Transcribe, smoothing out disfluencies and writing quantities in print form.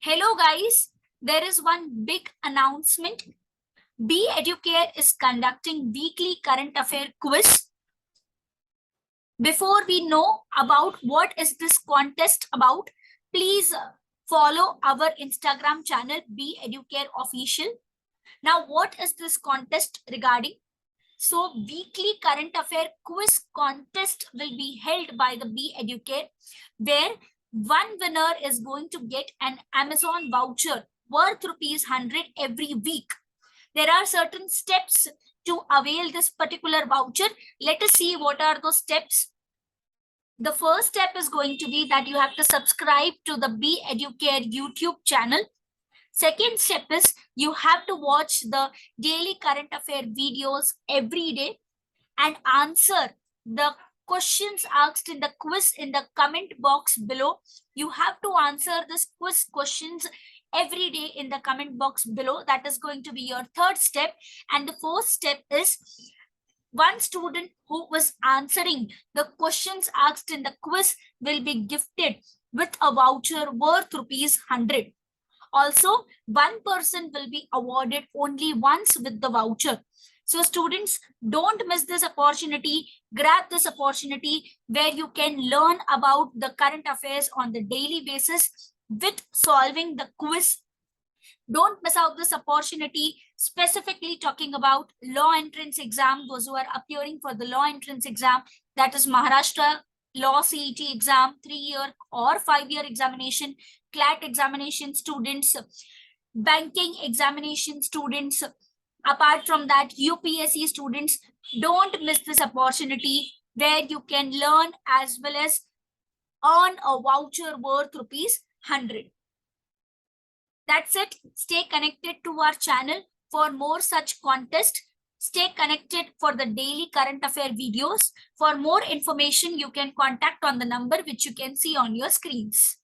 Hello guys, there is one big announcement. EduCARE is conducting weekly current affair quiz. Before we know about what is this contest about, please follow our Instagram channel EduCARE official. Now what is this contest regarding? So weekly current affair quiz contest will be held by the EduCARE, where one winner is going to get an Amazon voucher worth ₹100 every week. There are certain steps to avail this particular voucher. Let us see what are those steps. The first step is going to be that you have to subscribe to the EduCARE YouTube channel. Second step is you have to watch the daily current affair videos every day and answer the questions asked in the quiz in the comment box below. You have to answer this quiz questions every day in the comment box below. That is going to be your third step. And the fourth step is one student who was answering the questions asked in the quiz will be gifted with a voucher worth ₹100. Also, one person will be awarded only once with the voucher. So students, don't miss this opportunity. Grab this opportunity where you can learn about the current affairs on the daily basis with solving the quiz. Don't miss out this opportunity, specifically talking about law entrance exam, those who are appearing for the law entrance exam, that is Maharashtra law CET exam, 3-year or 5-year examination, CLAT examination students, banking examination students. Apart from that, UPSC students, don't miss this opportunity where you can learn as well as earn a voucher worth ₹100. That's it. Stay connected to our channel for more such contests. Stay connected for the daily current affair videos. For more information, you can contact on the number which you can see on your screens.